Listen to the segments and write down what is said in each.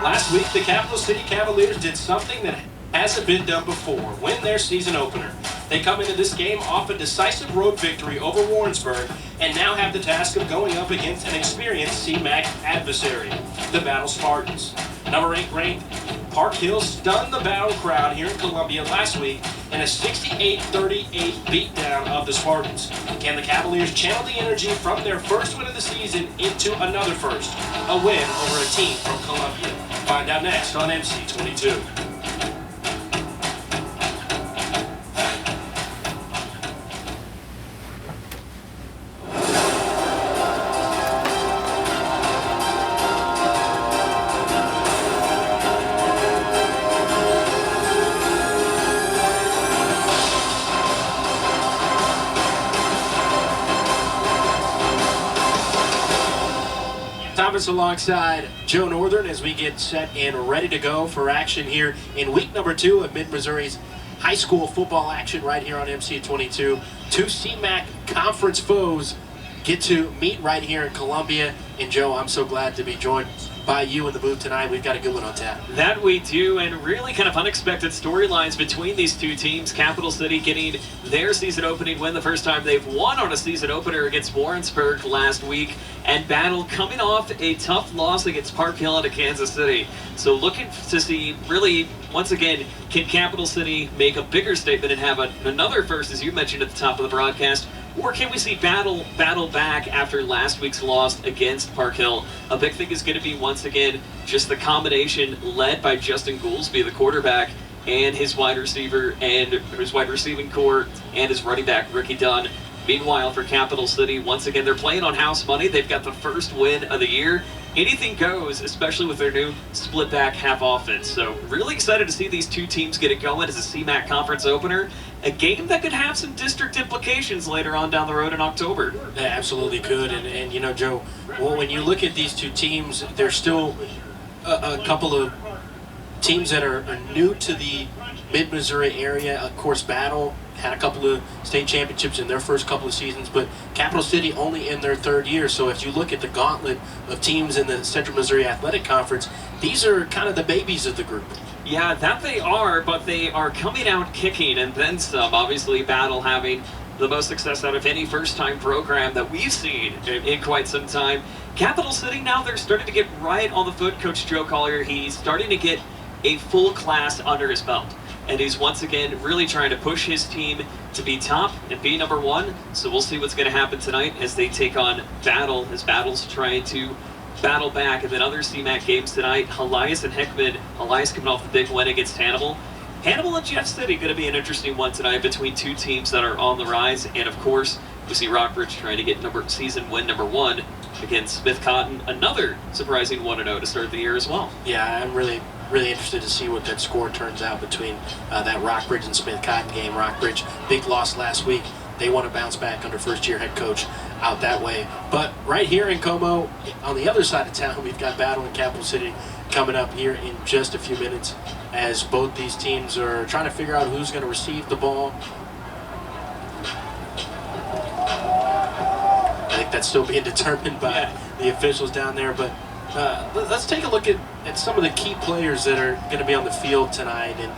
Last week, the Capital City Cavaliers did something that hasn't been done before, win their season opener. They come into this game off a decisive road victory over Warrensburg and now have the task of going up against an experienced CMAC adversary, the Battle Spartans. Number 8 ranked Park Hill stunned the Battle crowd here in Columbia last week in a 68-38 beatdown of the Spartans. Can the Cavaliers channel the energy from their first win of the season into another first, a win over a team from Columbia? Find out next on MC22. Thomas alongside Joe Northern as we get set and ready to go for action here in week number 2 of Mid-Missouri's high school football action right here on MC22. Two CMAC conference foes get to meet right here in Columbia. And Joe, I'm so glad to be joined by you in the booth tonight. We've got a good one on tap. That we do, and really kind of unexpected storylines between these two teams. Capital City getting their season opening win, the first time they've won on a season opener against Warrensburg last week, and Battle coming off a tough loss against Park Hill out of Kansas City. So looking to see, really, once again, can Capital City make a bigger statement and have another first, as you mentioned at the top of the broadcast, or can we see Battle back after last week's loss against Park Hill? A big thing is going to be, once again, just the combination led by Justin Goolsby, the quarterback, and his wide receiver and his wide receiving core, and his running back, Ricky Dunn. Meanwhile, for Capital City, once again, they're playing on house money. They've got the first win of the year. Anything goes, especially with their new split back half offense. So really excited to see these two teams get it going as a CMAC conference opener. A game that could have some district implications later on down the road in October. It absolutely could. And you know, Joe, well, when you look at these two teams, there's still a couple of teams that are new to the Mid-Missouri area. Of course, Battle had a couple of state championships in their first couple of seasons, but Capital City only in their third year. So if you look at the gauntlet of teams in the Central Missouri Athletic Conference, these are kind of the babies of the group. Yeah, that they are, but they are coming out kicking and then some. Obviously, Battle having the most success out of any first-time program that we've seen in quite some time. Capital City now, they're starting to get right on the foot. Coach Joe Collier, he's starting to get a full class under his belt. And he's once again really trying to push his team to be top and be number 1. So we'll see what's going to happen tonight as they take on Battle, as Battle's trying to battle back. And then other CMAC games tonight, Elias and Hickman. Elias coming off the big win against Hannibal. Hannibal and Jeff City going to be an interesting one tonight between two teams that are on the rise. And of course, we see Rockbridge trying to get season win number 1 against Smith Cotton. Another surprising 1-0 to start the year as well. Yeah, I'm really interested to see what that score turns out between that Rockbridge and Smith Cotton game. Rockbridge, big loss last week. They want to bounce back under first-year head coach out that way. But right here in Como, on the other side of town, we've got Battle and Capital City coming up here in just a few minutes as both these teams are trying to figure out who's going to receive the ball. I think that's still being determined by the officials down there, but let's take a look at some of the key players that are going to be on the field tonight. And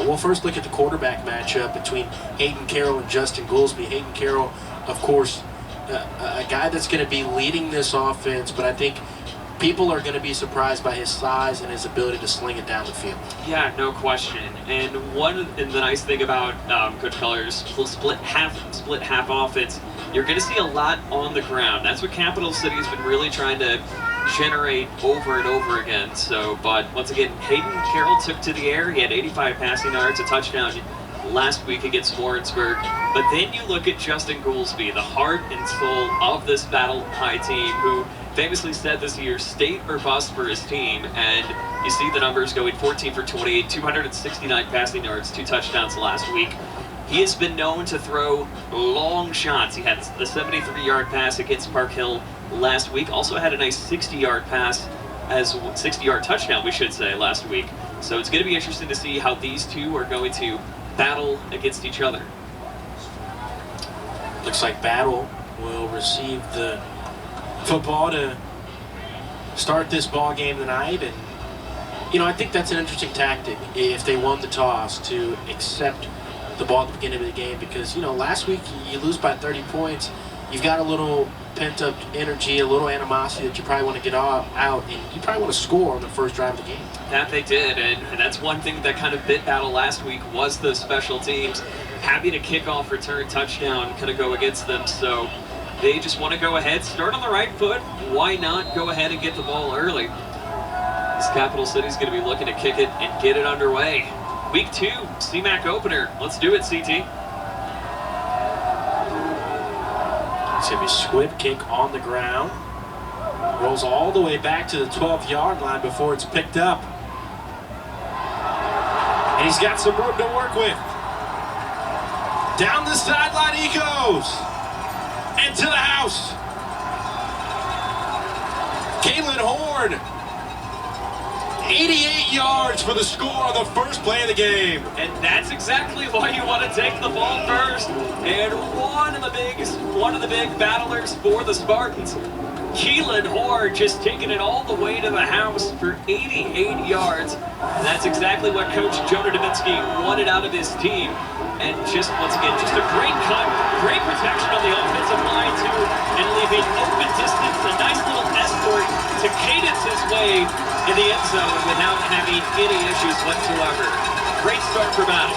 we'll first look at the quarterback matchup between Hayden Carroll and Justin Goolsby. Hayden Carroll, of course, a guy that's going to be leading this offense, but I think people are going to be surprised by his size and his ability to sling it down the field. Yeah, no question. And the nice thing about Coach Coller's split half offense, you're going to see a lot on the ground. That's what Capital City has been really trying to generate over and over again. So, but once again, Hayden Carroll took to the air. He had 85 passing yards, a touchdown last week against Warrensburg. But then you look at Justin Goolsby, the heart and soul of this Battle High team, who famously said this year, state or bust for his team. And you see the numbers going 14 for 28, 269 passing yards, 2 touchdowns last week. He has been known to throw long shots. He had the 73-yard pass against Park Hill last week. Also had a nice 60-yard pass, 60-yard touchdown, we should say, last week. So it's going to be interesting to see how these two are going to battle against each other. Looks like Battle will receive the football to start this ball game tonight, and You know, I think that's an interesting tactic if they won the toss to accept the ball at the beginning of the game because, you know, last week you lose by 30 points. You've got a little pent-up energy, a little animosity that you probably want to get out, and you probably want to score on the first drive of the game. That they did, and that's one thing that kind of bit Battle last week was the special teams. Having a kickoff return touchdown kind of go against them, so they just want to go ahead, start on the right foot. Why not go ahead and get the ball early? This Capital City's going to be looking to kick it and get it underway. Week 2, CMAC opener. Let's do it, CT. It's going to be squib kick on the ground. Rolls all the way back to the 12-yard line before it's picked up. And he's got some room to work with. Down the sideline he goes. And to the house. Caitlin Horn. 88 yards for the score on the first play of the game. And that's exactly why you want to take the ball first. And one of the big battlers for the Spartans, Keelan Horn, just taking it all the way to the house for 88 yards. And that's exactly what Coach Jonah Dominski wanted out of his team. And just, once again, just a great cut, great protection on the offensive line, too, and leaving open distance, a nice little escort to cadence his way in the end zone without having any issues whatsoever. Great start for Battle.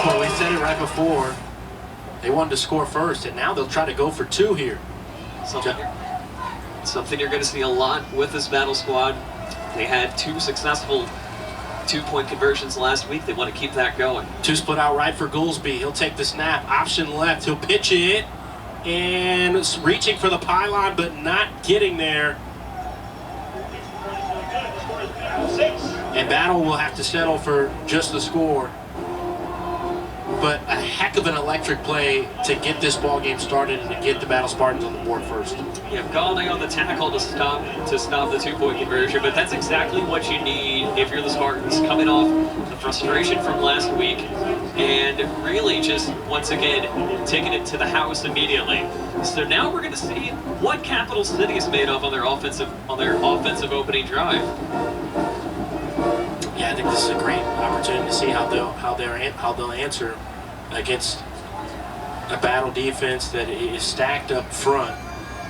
Well, we said it right before. They wanted to score first, and now they'll try to go for 2 here. Something you're going to see a lot with this Battle squad. They had 2 successful 2-point conversions last week. They want to keep that going. 2 split out right for Goolsby. He'll take the snap. Option left. He'll pitch it. And reaching for the pylon, but not getting there. And Battle will have to settle for just the score. But a heck of an electric play to get this ball game started and to get the Battle Spartans on the board first. You have Gaulning on the tackle to stop the 2-point conversion, but that's exactly what you need if you're the Spartans, coming off the frustration from last week and really just, once again, taking it to the house immediately. So now we're going to see what Capital City is made of on their offensive opening drive. Yeah, I think this is a great opportunity to see how they'll answer against a Battle defense that is stacked up front.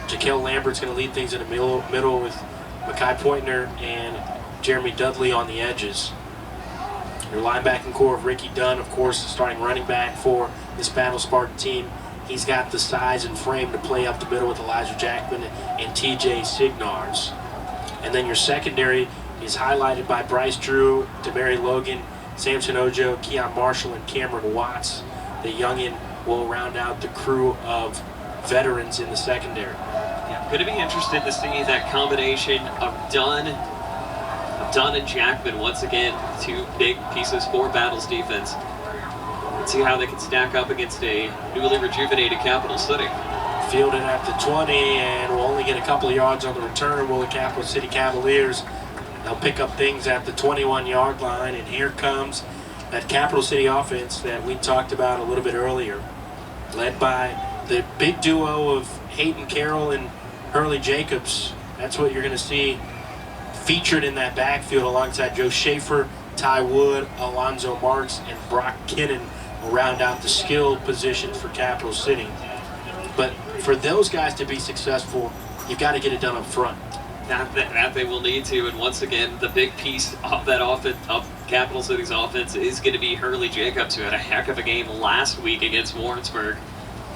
Jaquel Lambert's going to lead things in the middle with Makai Pointner and Jeremy Dudley on the edges. Your linebacking core of Ricky Dunn, of course, starting running back for this Battle Spartan team. He's got the size and frame to play up the middle with Elijah Jackman and TJ Signars. And then your secondary is highlighted by Bryce Drew, Demary Logan, Samson Ojo, Keon Marshall, and Cameron Watts. The youngin will round out the crew of veterans in the secondary. Yeah, going to be interested to see that combination of Dunn and Jackman once again, 2 big pieces for Battle's defense. Let's see how they can stack up against a newly rejuvenated Capital City. Fielded at the 20, and will only get a couple of yards on the return. Will the Capital City Cavaliers? They'll pick up things at the 21-yard line, and here comes that Capital City offense that we talked about a little bit earlier, led by the big duo of Hayden Carroll and Hurley Jacobs. That's what you're going to see featured in that backfield alongside Joe Schaefer, Ty Wood, Alonzo Marks, and Brock Kinnon will round out the skill positions for Capital City. But for those guys to be successful, you've got to get it done up front. That they will need to, and once again, the big piece of that offense, of Capital City's offense, is going to be Hurley Jacobs, who had a heck of a game last week against Warrensburg.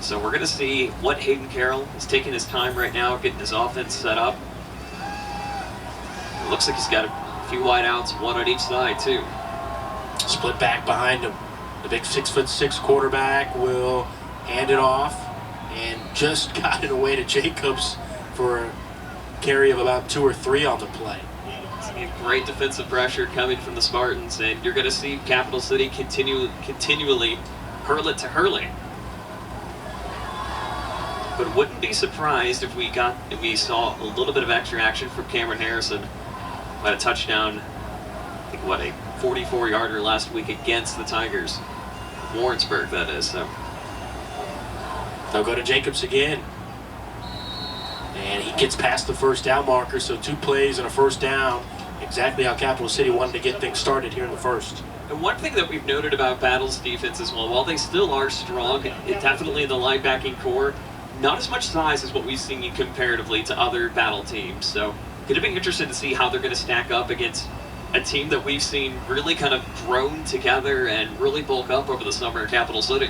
So we're going to see what Hayden Carroll is taking his time right now, getting his offense set up. It looks like he's got a few wide outs, 1 on each side, too. Split back behind him. The big 6'6" quarterback will hand it off, and just got it away to Jacobs for a carry of about 2 or 3 on the play. Great defensive pressure coming from the Spartans, and you're going to see Capital City continually hurl it to Hurley. But wouldn't be surprised if we saw a little bit of extra action from Cameron Harrison. Had a touchdown, I think, what, a 44-yarder last week against the Tigers. Warrensburg, that is. So they'll go to Jacobs again. And he gets past the first down marker, so 2 plays and a first down. exactly how Capital City wanted to get things started here in the first. And one thing that we've noted about Battle's defense as well, while they still are strong, definitely in the linebacking core, not as much size as what we've seen comparatively to other Battle teams. So going to be interested to see how they're going to stack up against a team that we've seen really kind of grown together and really bulk up over the summer at Capital City.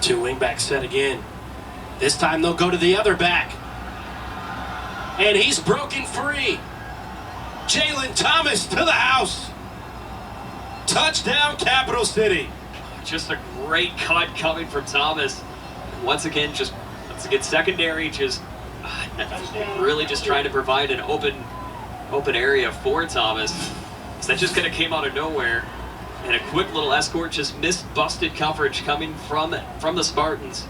Two wing-back set again. This time they'll go to the other back. And he's broken free. Jalen Thomas to the house. Touchdown, Capital City. Just a great cut coming from Thomas. Once again, secondary, really just trying to provide an open area for Thomas. So that just kind of came out of nowhere. And a quick little escort, just missed busted coverage coming from the Spartans.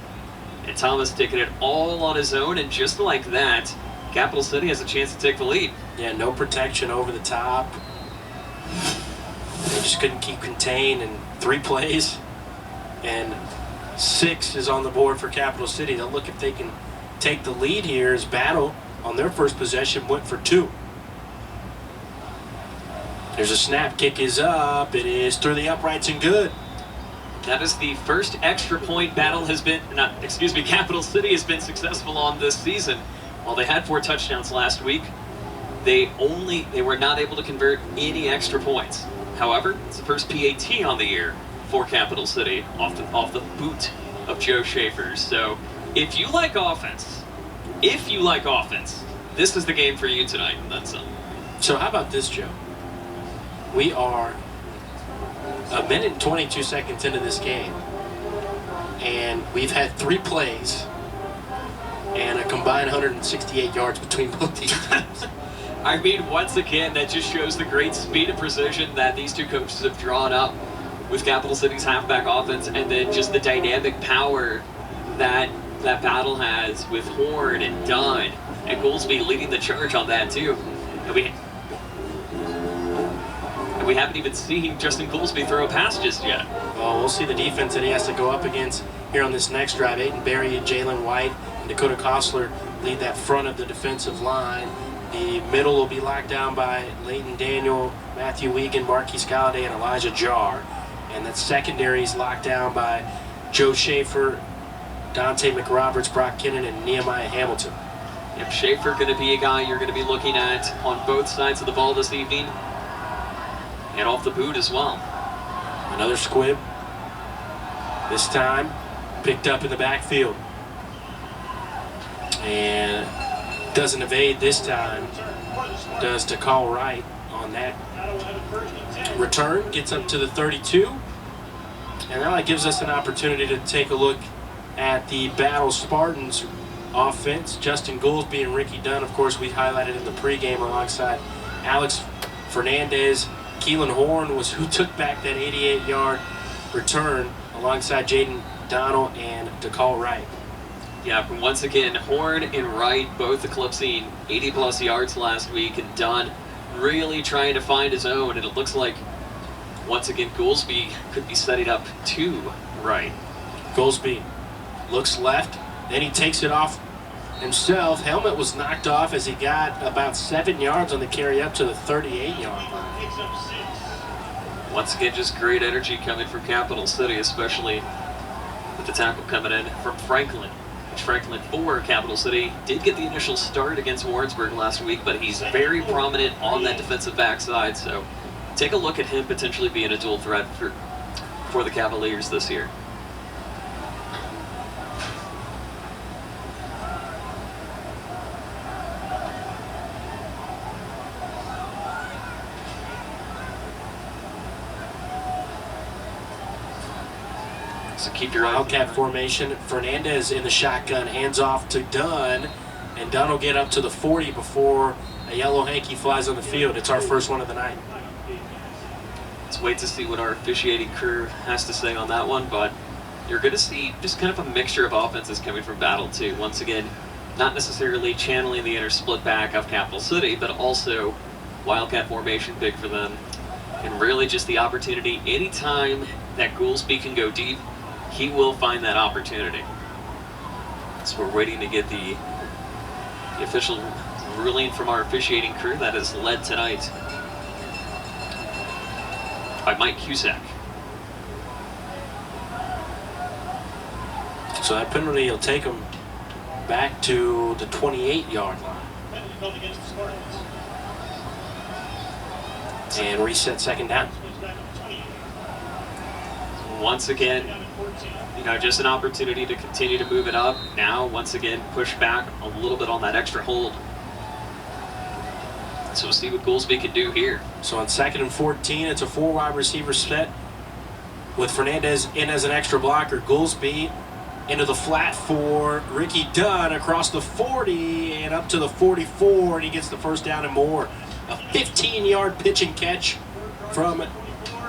And Thomas taking it all on his own, and just like that, Capital City has a chance to take the lead. Yeah, no protection over the top. They just couldn't keep contained in 3 plays. And 6 is on the board for Capital City. They'll look if they can take the lead here as Battle on their first possession went for 2. There's a snap, kick is up. It is through the uprights and good. That is the first extra point Capital City has been successful on this season. While they had 4 touchdowns last week, they were not able to convert any extra points. However, it's the first PAT on the year for Capital City off the boot of Joe Schaefer. So if you like offense, this is the game for you tonight. That's it. So how about this, Joe? We are a minute and 22 seconds into this game, and we've had 3 plays and a combined 168 yards between both teams. I mean, once again, that just shows the great speed and precision that these two coaches have drawn up with Capital City's halfback offense, and then just the dynamic power that Battle has with Horn and Dunn and Goolsby leading the charge on that too. And we haven't even seen Justin Goolsby throw a pass just yet. Well, we'll see the defense that he has to go up against here on this next drive. Aiden Berry, Jalen White, and Dakota Kostler lead that front of the defensive line. The middle will be locked down by Leighton Daniel, Matthew Wiegand, Marquise Galladay, and Elijah Jarr. And that secondary is locked down by Joe Schaefer, Dante McRoberts, Brock Kinnon, and Nehemiah Hamilton. Yep, Schaefer going to be a guy you're going to be looking at on both sides of the ball this evening. And off the boot as well. Another squib. This time picked up in the backfield. And doesn't evade this time. Does to call right on that return. Gets up to the 32. And now that gives us an opportunity to take a look at the Battle Spartans offense. Justin Goolsby and Ricky Dunn, of course, we highlighted in the pregame alongside Alex Fernandez. Keelan Horn was who took back that 88-yard return alongside Jaden Donald and DeCall Wright. Yeah, once again, Horn and Wright both eclipsing 80-plus yards last week, and Dunn really trying to find his own. And it looks like, once again, Goolsby could be setting up to Wright. Goolsby looks left, then he takes it off himself. Helmet was knocked off as he got about 7 yards on the carry up to the 38-yard line. Once again, just great energy coming from Capital City, especially with the tackle coming in from Franklin. Which Franklin for Capital City did get the initial start against Warrensburg last week, but he's very prominent on that defensive backside. So take a look at him potentially being a dual threat for the Cavaliers this year. So keep your Wildcat formation. Fernandez in the shotgun, hands off to Dunn, and Dunn will get up to the 40 before a yellow hanky flies on the field. It's our first one of the night. Let's wait to see what our officiating crew has to say on that one, but you're going to see just kind of a mixture of offenses coming from Battle too. Once again, not necessarily channeling the inner split back of Capital City, but also Wildcat formation big for them. And really just the opportunity, anytime that Goolsby can go deep, he will find that opportunity. So we're waiting to get the official ruling from our officiating crew that is led tonight by Mike Cusack. So that penalty will take him back to the 28-yard line. And reset second down. Once again, just an opportunity to continue to move it up. Now, once again, push back a little bit on that extra hold. So we'll see what Goolsby can do here. So on 2nd and 14, it's a 4 wide receiver set with Fernandez in as an extra blocker. Goolsby into the flat for Ricky Dunn across the 40 and up to the 44, and he gets the first down and more. A 15-yard pitch and catch from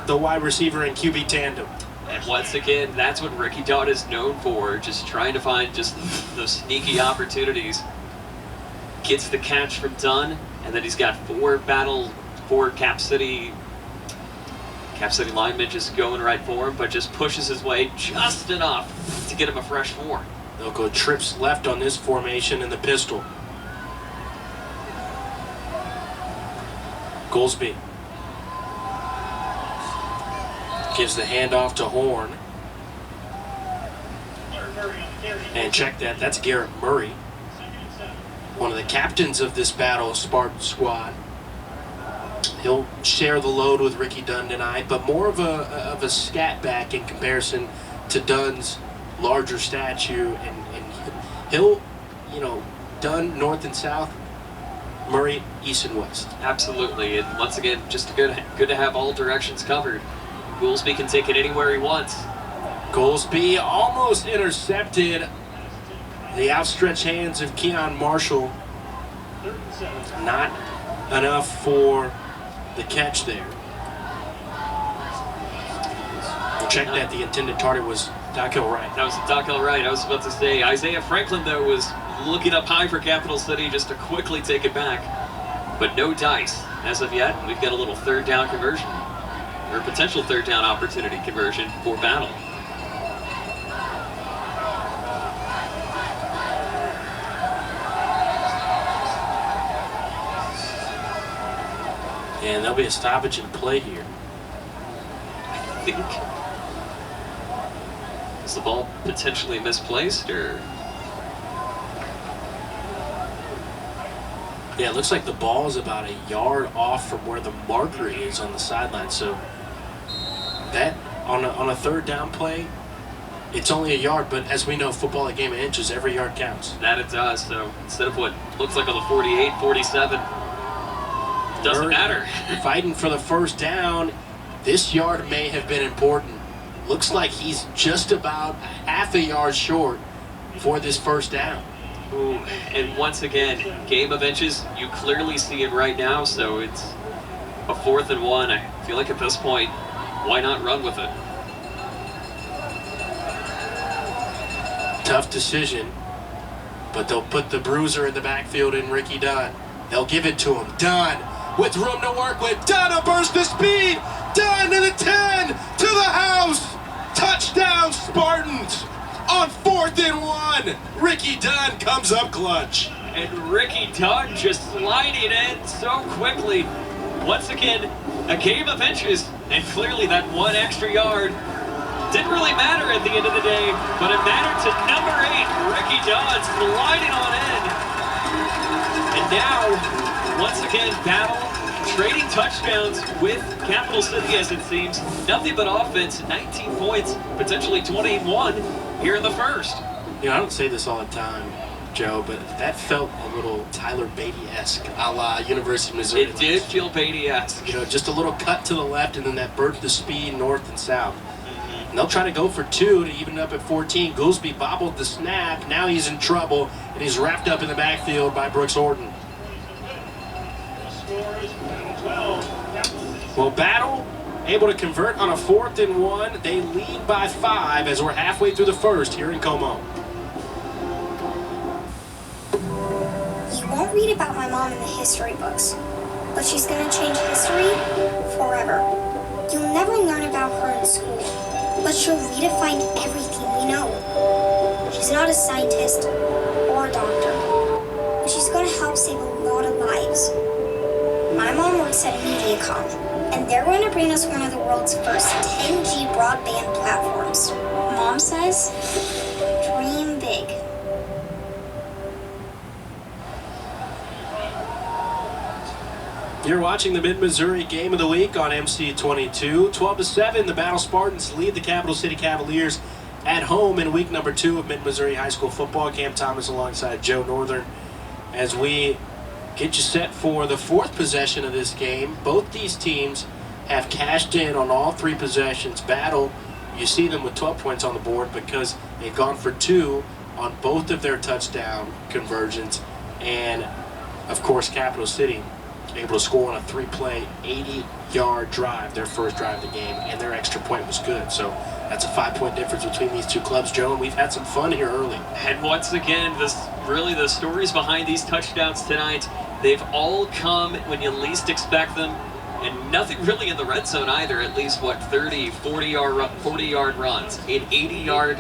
the wide receiver and QB tandem. And once again, that's what Ricky Dunn is known for, just trying to find just those sneaky opportunities. Gets the catch from Dunn, and then he's got 4 Cap City linemen just going right for him, but just pushes his way just enough to get him a fresh 4. They'll go trips left on this formation in the pistol. Goolsby gives the handoff to Horn. And check that, that's Garrett Murray, one of the captains of this battle Spartan squad. He'll share the load with Ricky Dunn tonight, but more of a scat back in comparison to Dunn's larger stature. And he'll, Dunn north and south, Murray east and west. Absolutely, and once again, just good to have all directions covered. Goolsby can take it anywhere he wants. Goolsby almost intercepted the outstretched hands of Keon Marshall. Not enough for the catch there. We'll check that the intended target was Dakel Wright. That was Dakel Wright. I was about to say Isaiah Franklin, though, was looking up high for Capital City just to quickly take it back. But no dice as of yet. We've got a little 3rd down conversion, or a potential 3rd down opportunity conversion for Battle. And there'll be a stoppage in play here. I think. Is the ball potentially misplaced, or? Yeah, it looks like the ball is about a yard off from where the marker is on the sideline. So that on a 3rd down play, it's only a yard, but as we know, football a game of inches, every yard counts. That it does. So instead of what looks like on the 48, 47, doesn't matter. Fighting for the first down. This yard may have been important. Looks like he's just about half a yard short for this first down. Ooh, and once again, game of inches, you clearly see it right now, so it's a 4th and 1. I feel like at this point, why not run with it? Tough decision, but they'll put the bruiser in the backfield in Ricky Dunn. They'll give it to him. Dunn with room to work with. Dunn a burst of speed. Dunn to the 10, to the house. Touchdown Spartans on 4th and 1. Ricky Dunn comes up clutch. And Ricky Dunn just sliding in so quickly. Once again, a game of inches, and clearly that 1 extra yard didn't really matter at the end of the day, but it mattered to number 8, Ricky Dunn, sliding on in. And now, once again, Battle trading touchdowns with Capital City, as it seems. Nothing but offense, 19 points, potentially 21 here in the first. I don't say this all the time, Joe, but that felt a little Tyler Beatty-esque, a la University of Missouri. It did feel Beatty-esque. Just a little cut to the left and then that burst of speed north and south. And they'll try to go for 2 to even it up at 14. Goolsby bobbled the snap. Now he's in trouble, and he's wrapped up in the backfield by Brooks Horton. Well, Battle able to convert on a 4th and 1. They lead by 5 as we're halfway through the first here in Como. You won't read about my mom in the history books, but she's gonna change history forever. You'll never learn about her in school, but she'll redefine everything we know. She's not a scientist or a doctor, but she's gonna help save a lot technologies. My mom works at MediaCom, and they're going to bring us one of the world's first 10G broadband platforms. Mom says, dream big. You're watching the Mid-Missouri Game of the Week on MC22. 12-7, the Battle Spartans lead the Capital City Cavaliers at home in week number 2 of Mid-Missouri High School football. Cam Thomas alongside Joe Northern as we get you set for the 4th possession of this game. Both these teams have cashed in on all 3 possessions. Battle, you see them with 12 points on the board because they've gone for 2 on both of their touchdown conversions. And, of course, Capital City able to score on a 3-play, 80-yard drive, their first drive of the game, and their extra point was good. So that's a 5-point difference between these 2 clubs, Joe, and we've had some fun here early. And once again, really the stories behind these touchdowns tonight, they've all come when you least expect them, and nothing really in the red zone either. At least, 40-yard runs, an 88-yard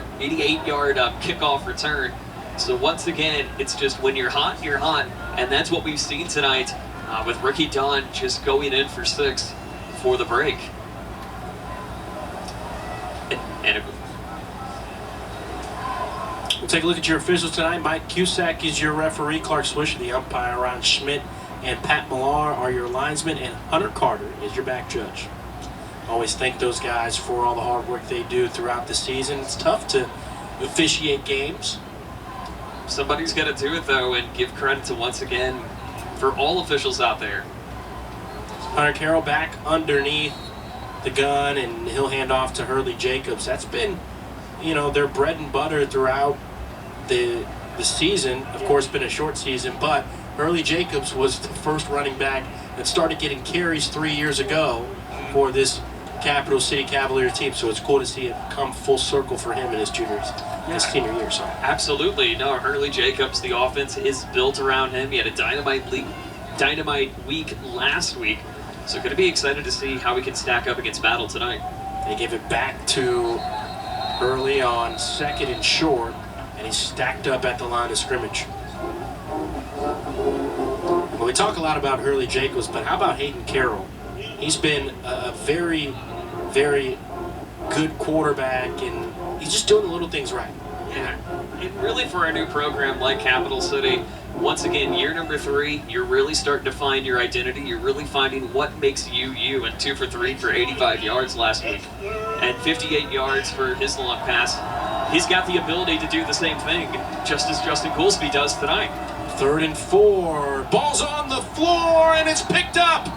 kickoff return. So once again, it's just when you're hot, and that's what we've seen tonight. With Ricky Dunn just going in for 6 for the break. We'll take a look at your officials tonight. Mike Cusack is your referee. Clark Swisher, the umpire. Ron Schmidt and Pat Millar are your linesmen. And Hunter Carter is your back judge. Always thank those guys for all the hard work they do throughout the season. It's tough to officiate games. Somebody's got to do it, though, and give credit to, once again, for all officials out there. Hunter Carroll back underneath the gun, and he'll hand off to Hurley Jacobs. That's been, their bread and butter throughout the season. Of course, been a short season, but Hurley Jacobs was the first running back that started getting carries 3 years ago for this Capital City Cavalier team. So it's cool to see it come full circle for him in his senior year. So absolutely. No, Hurley Jacobs, the offense is built around him. He had a dynamite week last week. So going to be excited to see how we can stack up against Battle tonight. They give it back to Hurley on 2nd and short, and he's stacked up at the line of scrimmage. Well, we talk a lot about Hurley Jacobs, but how about Hayden Carroll? He's been a very, very good quarterback, and he's just doing the little things right. Yeah, and really for a new program like Capital City, once again, year number 3, you're really starting to find your identity. You're really finding what makes you you. And 2 for 3 for 85 yards last week, and 58 yards for his long pass. He's got the ability to do the same thing, just as Justin Goolsby does tonight. 3rd and 4. Ball's on the floor, and it's picked up